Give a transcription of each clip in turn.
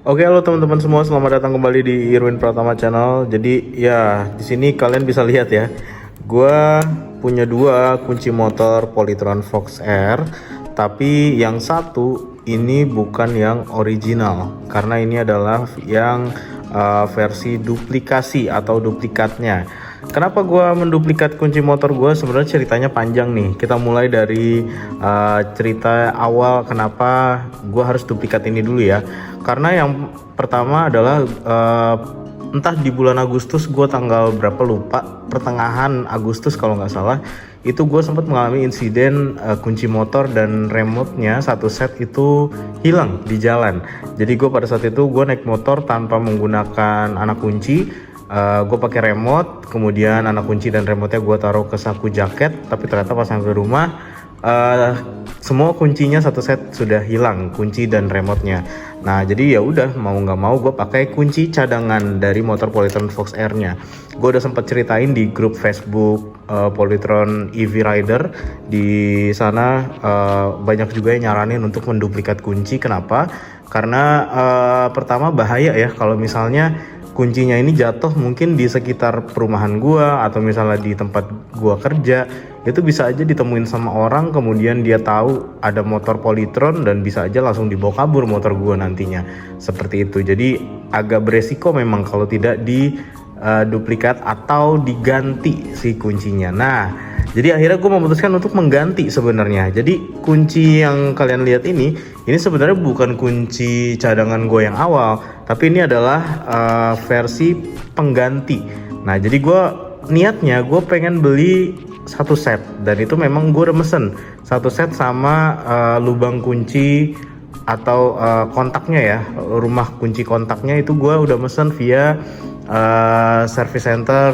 Oke, halo teman-teman semua, selamat datang kembali di Irwin Pratama Channel. Jadi ya, di sini kalian bisa lihat ya, gua punya dua kunci motor Polytron Fox R, tapi yang satu ini bukan yang original, karena ini adalah yang versi duplikasi atau duplikatnya. Kenapa gua menduplikat kunci motor gue? Sebenarnya ceritanya panjang nih. Kita mulai dari cerita awal kenapa gua harus duplikat ini dulu ya. Karena yang pertama adalah entah di bulan Agustus, gue tanggal berapa lupa, pertengahan Agustus kalau nggak salah, itu gue sempat mengalami insiden kunci motor dan remote-nya satu set itu hilang di jalan. Jadi gue pada saat itu gue naik motor tanpa menggunakan anak kunci. Gue pakai remote, kemudian anak kunci dan remote-nya gue taruh ke saku jaket, tapi ternyata pas sampai rumah semua kuncinya satu set sudah hilang, kunci dan remote-nya. Nah jadi ya udah, mau nggak mau gue pakai kunci cadangan dari motor Polytron Fox R-nya. Gue udah sempat ceritain di grup Facebook Polytron EV Rider. Di sana banyak juga yang nyaranin untuk menduplikat kunci. Kenapa? Karena pertama bahaya ya kalau misalnya kuncinya ini jatuh mungkin di sekitar perumahan gua atau misalnya di tempat gua kerja, itu bisa aja ditemuin sama orang, kemudian dia tahu ada motor Polytron dan bisa aja langsung dibawa kabur motor gua nantinya. Seperti itu. Jadi agak beresiko memang kalau tidak di duplikat atau diganti si kuncinya. Nah, jadi akhirnya gue memutuskan untuk mengganti sebenarnya. Jadi kunci yang kalian lihat ini sebenarnya bukan kunci cadangan gue yang awal, tapi ini adalah versi pengganti. Nah, jadi niatnya gue pengen beli satu set, dan itu memang gue udah mesen satu set sama lubang kunci atau kontaknya ya, rumah kunci kontaknya itu gue udah mesen via service center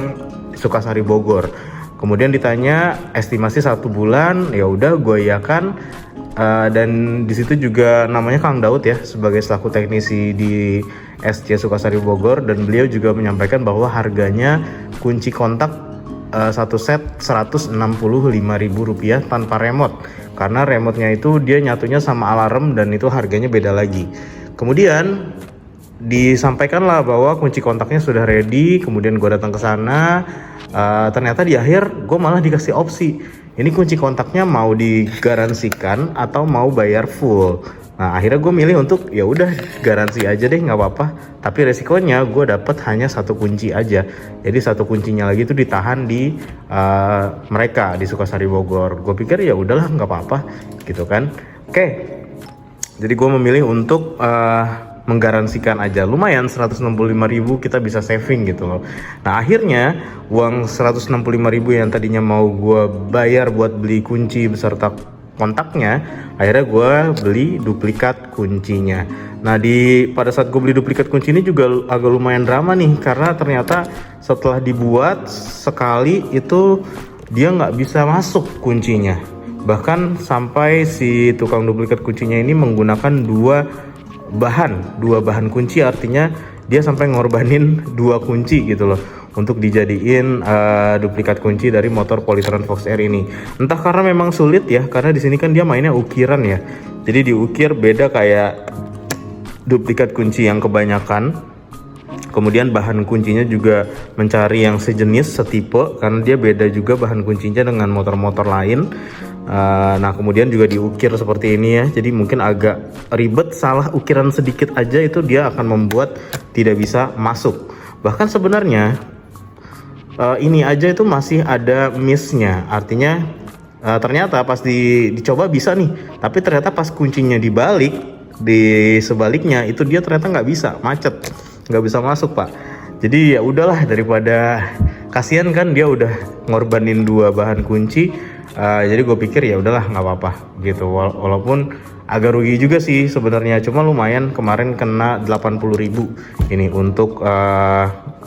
Sukasari Bogor. Kemudian ditanya estimasi 1 bulan, ya udah gue iakan. Dan di situ juga namanya Kang Daud ya sebagai selaku teknisi di SC Sukasari Bogor, dan beliau juga menyampaikan bahwa harganya kunci kontak satu set Rp165.000 tanpa remote, karena remote-nya itu dia nyatunya sama alarm dan itu harganya beda lagi. Kemudian disampaikanlah bahwa kunci kontaknya sudah ready. Kemudian gue datang ke sana, ternyata di akhir gue malah dikasih opsi, ini kunci kontaknya mau digaransikan atau mau bayar full. Nah akhirnya gue milih untuk ya udah garansi aja deh, nggak apa-apa, tapi resikonya gue dapet hanya satu kunci aja. Jadi satu kuncinya lagi itu ditahan di mereka di Sukasari Bogor. Gue pikir ya udahlah nggak apa-apa gitu kan. Oke, jadi gue memilih untuk menggaransikan aja. Lumayan 165.000 kita bisa saving gitu loh. Nah akhirnya uang 165.000 yang tadinya mau gue bayar buat beli kunci beserta kontaknya, akhirnya gue beli duplikat kuncinya. Nah pada saat gue beli duplikat kunci ini juga agak lumayan drama nih, karena ternyata setelah dibuat sekali itu dia nggak bisa masuk kuncinya. Bahkan sampai si tukang duplikat kuncinya ini menggunakan dua bahan kunci, artinya dia sampai ngorbanin dua kunci gitu loh untuk dijadiin duplikat kunci dari motor Polytron Fox R ini. Entah karena memang sulit ya, karena di sini kan dia mainnya ukiran ya, jadi diukir beda kayak duplikat kunci yang kebanyakan. Kemudian bahan kuncinya juga mencari yang sejenis, setipe, karena dia beda juga bahan kuncinya dengan motor-motor lain. Nah kemudian juga diukir seperti ini ya, jadi mungkin agak ribet, salah ukiran sedikit aja itu dia akan membuat tidak bisa masuk. Bahkan sebenarnya ini aja itu masih ada missnya, artinya ternyata pas dicoba bisa nih, tapi ternyata pas kuncinya dibalik di sebaliknya itu dia ternyata nggak bisa, macet, nggak bisa masuk pak. Jadi ya udahlah, daripada kasihan kan dia udah ngorbanin dua bahan kunci. Jadi gue pikir ya udahlah nggak apa-apa gitu, walaupun agak rugi juga sih sebenarnya, cuma lumayan kemarin kena 80.000 ini untuk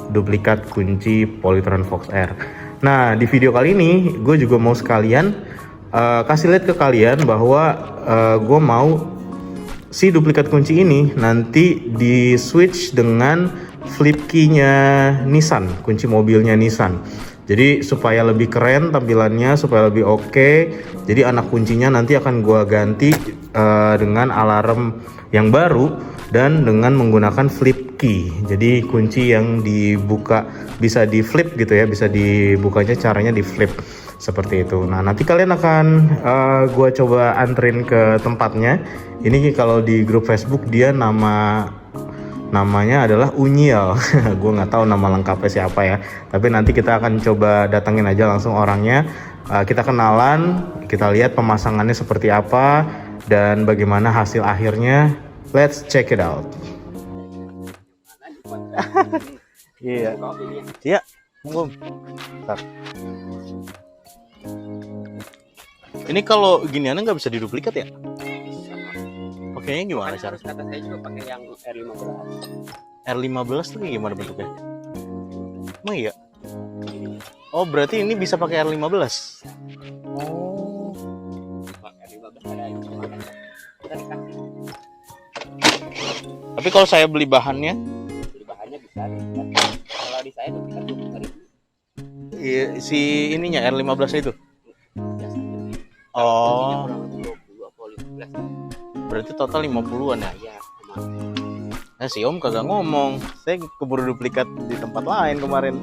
duplikat kunci Polytron Fox R. Nah di video kali ini gue juga mau sekalian kasih lihat ke kalian bahwa gue mau si duplikat kunci ini nanti di switch dengan flip key-nya Nissan, kunci mobilnya Nissan. Jadi supaya lebih keren tampilannya, supaya lebih oke. Jadi anak kuncinya nanti akan gua ganti dengan alarm yang baru dan dengan menggunakan flip key. Jadi kunci yang dibuka bisa di flip gitu ya, bisa dibukanya caranya di flip seperti itu. Nah nanti kalian akan gue coba anterin ke tempatnya. Ini kalau di grup Facebook dia namanya adalah Unyil. Gue nggak tahu nama lengkapnya siapa ya, tapi nanti kita akan coba datengin aja langsung orangnya. Kita kenalan, kita lihat pemasangannya seperti apa dan bagaimana hasil akhirnya. Let's check it out. Iya, iya, monggo. Bentar. Ini kalau giniannya nggak bisa diduplikat ya? Pakainya gimana cara? Kata saya juga pakai yang R15. R15 tuh kayak gimana bentuknya? Emang iya? Oh berarti ini bisa pakai R15? Oh. R15 ada yang kita dikasih. Tapi kalau saya beli bahannya? Beli bahannya bisa. Kalau di saya tuh kita 20.000. Iya, si ininya R15 itu? Biasanya. Oh. Kurang lebih 20 atau 15. Berarti total 50-an ya? Iya, Nah si Om kagak ngomong. Saya keburu duplikat di tempat lain kemarin.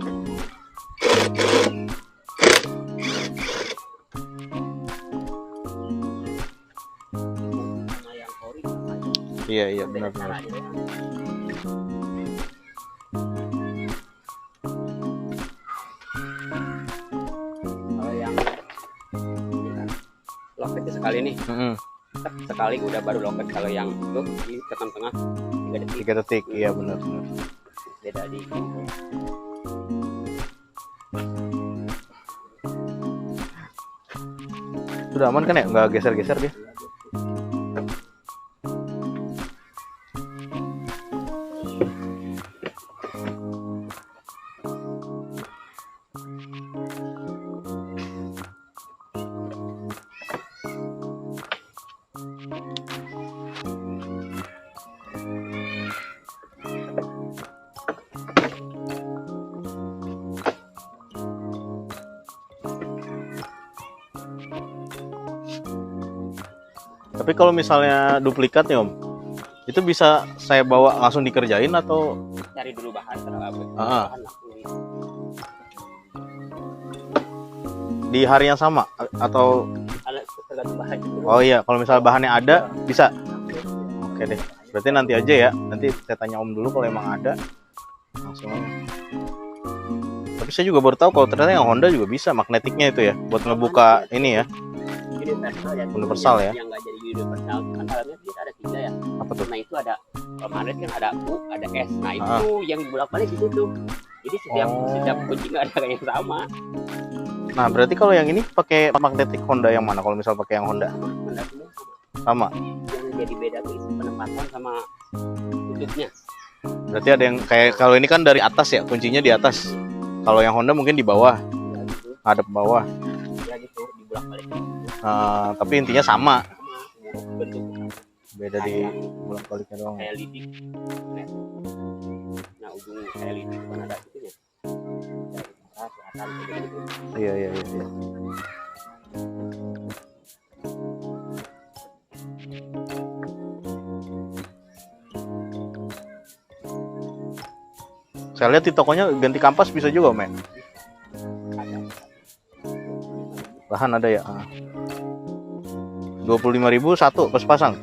sama yang ori sama aja. Iya Beda cara benar. aja ya. Kalau yang ini kan loketnya sekali nih, sekali udah baru loket. Kalau yang itu di tengah-tengah 3 detik 3 detik, iya benar. beda di Sudah aman kan ya? Nggak geser-geser dia? Tapi kalau misalnya duplikat nih Om, itu bisa saya bawa langsung dikerjain atau? cari dulu bahan terlalu Ah. bahan langsung Di hari yang sama atau? ada tergantung bahan dulu. Oh iya, kalau misalnya bahannya ada bisa. Oke deh. Berarti nanti aja ya. Nanti saya tanya Om dulu kalau emang ada. Langsung aja. Tapi saya juga baru tahu kalau ternyata yang Honda juga bisa magnetiknya itu ya, buat ngebuka ini ya. Universal ya, Universal ya. yang nggak jadi universal kan dalamnya dia ada 3 ya. Apa tuh? Nah itu ada kalau magnet kan ada U ada S. Nah itu yang dibolak-balik di situ. Jadi setiap kunci nggak ada yang sama. Nah, berarti kalau yang ini pakai magnetik Honda yang mana? Kalau misal pakai yang Honda? Honda semua Sama. yang jadi beda tuh isi penempatan sama tutupnya. Berarti ada yang kayak kalau ini kan dari atas ya, kuncinya di atas. Kalau yang Honda mungkin di bawah, Ya gitu. hadap bawah. Ya gitu dibolak-balik. Tapi intinya sama. Sama bentuknya. Beda di bolak-baliknya doang. Kayak lidik. Nah ujung kayak lidik kan ada itunya. Dari utara selatan kayak gitu. Iya. Saya lihat di tokonya ganti kampas bisa juga, Om. Bahan ada ya. 25.000 satu pas pasang.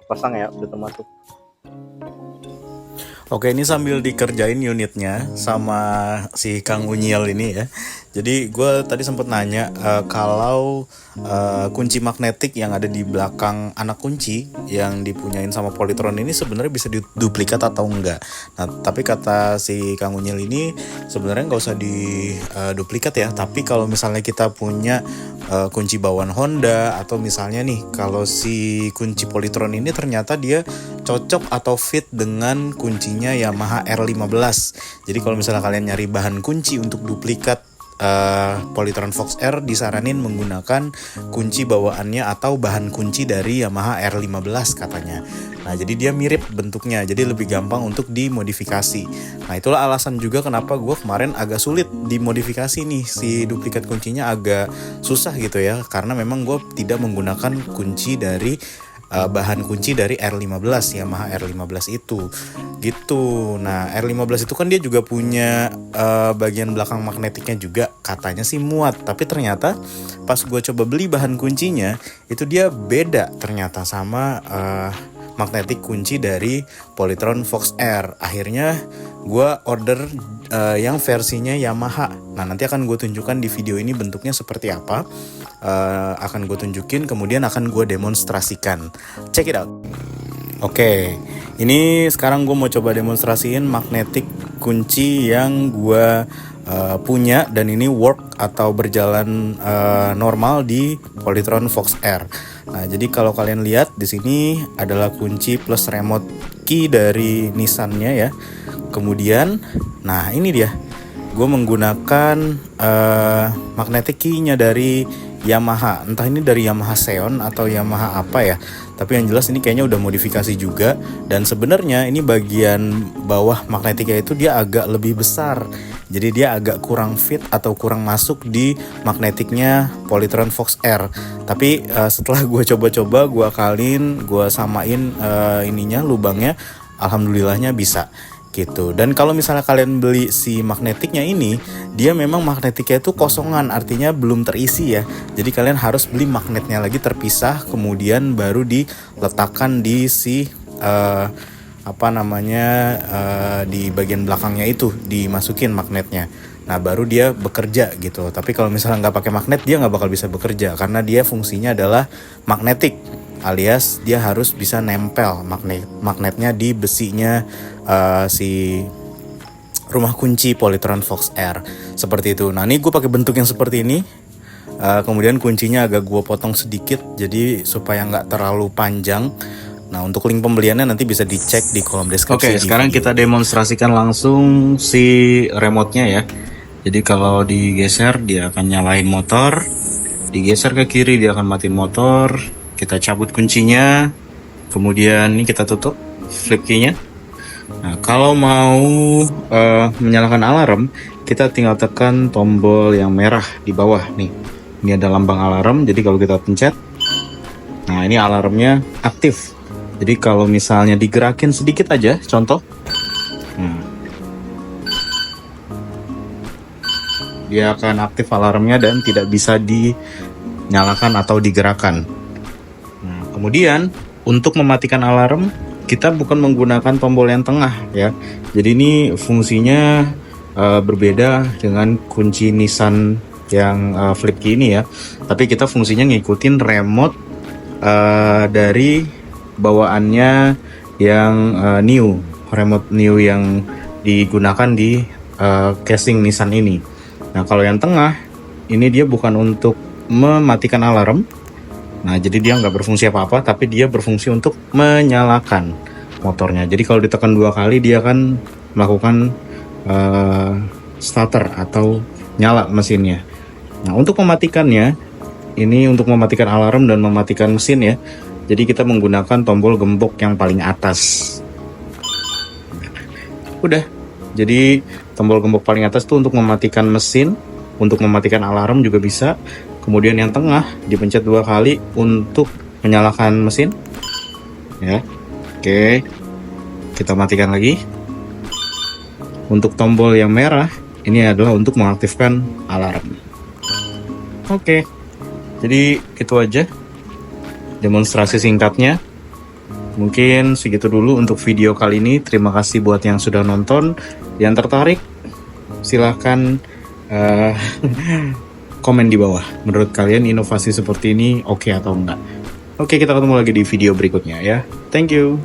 Pasang ya, udah termasuk. Oke, ini sambil dikerjain unitnya sama si Kang Unyil ini ya. Jadi gue tadi sempat nanya kalau kunci magnetik yang ada di belakang anak kunci yang dipunyain sama Polytron ini sebenarnya bisa diduplikat atau enggak. Nah, tapi kata si Kang Unyil ini sebenarnya nggak usah diduplikat ya. Tapi kalau misalnya kita punya kunci bawaan Honda atau misalnya nih kalau si kunci Polytron ini ternyata dia cocok atau fit dengan kuncinya Yamaha R15. Jadi kalau misalnya kalian nyari bahan kunci untuk duplikat Polytron Fox R, disaranin menggunakan kunci bawaannya atau bahan kunci dari Yamaha R15 katanya. Nah, jadi dia mirip bentuknya, jadi lebih gampang untuk dimodifikasi. Nah, itulah alasan juga kenapa gue kemarin agak sulit dimodifikasi nih, si duplikat kuncinya agak susah gitu ya, karena memang gue tidak menggunakan kunci dari bahan kunci dari R15, Yamaha R15 itu gitu. Nah R15 itu kan dia juga punya bagian belakang magnetiknya juga, katanya sih muat, tapi ternyata pas gue coba beli bahan kuncinya itu dia beda ternyata sama magnetik kunci dari Polytron Fox R. Akhirnya gue order yang versinya Yamaha. Nah nanti akan gue tunjukkan di video ini bentuknya seperti apa. Akan gue tunjukin, kemudian akan gue demonstrasikan. Check it out. Oke, ini sekarang gue mau coba demonstrasiin magnetik kunci yang gue punya, dan ini work atau berjalan normal di Polytron Fox R. Nah, jadi kalau kalian lihat di sini adalah kunci plus remote key dari Nissan-nya ya. Kemudian, nah ini dia, gue menggunakan magnetic key-nya dari Yamaha. Entah ini dari Yamaha Xeon atau Yamaha apa ya. Tapi yang jelas ini kayaknya udah modifikasi juga. Dan sebenarnya ini bagian bawah magnetiknya itu dia agak lebih besar. Jadi dia agak kurang fit atau kurang masuk di magnetiknya Polytron Fox R. Tapi setelah gue coba-coba, gue akalin, gue samain ininya, lubangnya, alhamdulillahnya bisa gitu. Dan kalau misalnya kalian beli si magnetiknya ini, dia memang magnetiknya itu kosongan, artinya belum terisi ya. Jadi kalian harus beli magnetnya lagi terpisah, kemudian baru diletakkan di si di bagian belakangnya itu, dimasukin magnetnya. Nah baru dia bekerja gitu. Tapi kalau misalnya nggak pakai magnet, dia nggak bakal bisa bekerja karena dia fungsinya adalah magnetik, alias dia harus bisa nempel magnetnya di besinya si rumah kunci Polytron Fox R seperti itu. Nah ini gue pakai bentuk yang seperti ini. Kemudian kuncinya agak gue potong sedikit jadi supaya nggak terlalu panjang. Nah untuk link pembeliannya nanti bisa dicek di kolom deskripsi. Oke, sekarang kita demonstrasikan langsung si remote-nya ya. Jadi kalau digeser dia akan nyalain motor, digeser ke kiri dia akan matiin motor. Kita cabut kuncinya, kemudian ini kita tutup flip key-nya. Nah kalau mau menyalakan alarm, kita tinggal tekan tombol yang merah di bawah nih. Ini ada lambang alarm, jadi kalau kita pencet, nah ini alarmnya aktif. Jadi kalau misalnya digerakin sedikit aja, contoh, dia akan aktif alarmnya dan tidak bisa dinyalakan atau digerakkan. Nah, kemudian untuk mematikan alarm, kita bukan menggunakan tombol yang tengah ya. Jadi ini fungsinya berbeda dengan kunci Nissan yang flip key ini ya. Tapi kita fungsinya ngikutin remote dari bawaannya yang new, remote new yang digunakan di casing Nissan ini. Nah kalau yang tengah ini dia bukan untuk mematikan alarm. Nah jadi dia nggak berfungsi apa-apa, tapi dia berfungsi untuk menyalakan motornya. Jadi kalau ditekan 2 kali dia akan melakukan starter atau nyala mesinnya. Nah untuk mematikannya, ini untuk mematikan alarm dan mematikan mesin ya. Jadi kita menggunakan tombol gembok yang paling atas. Udah. Jadi tombol gembok paling atas tuh untuk mematikan mesin, untuk mematikan alarm juga bisa. Kemudian yang tengah dipencet 2 kali untuk menyalakan mesin. Ya. Oke. Kita matikan lagi. Untuk tombol yang merah ini adalah untuk mengaktifkan alarm. Oke. Jadi itu aja demonstrasi singkatnya. Mungkin segitu dulu untuk video kali ini. Terima kasih buat yang sudah nonton. Yang tertarik silahkan komen di bawah. Menurut kalian inovasi seperti ini oke atau enggak? Oke, kita ketemu lagi di video berikutnya ya. Thank you.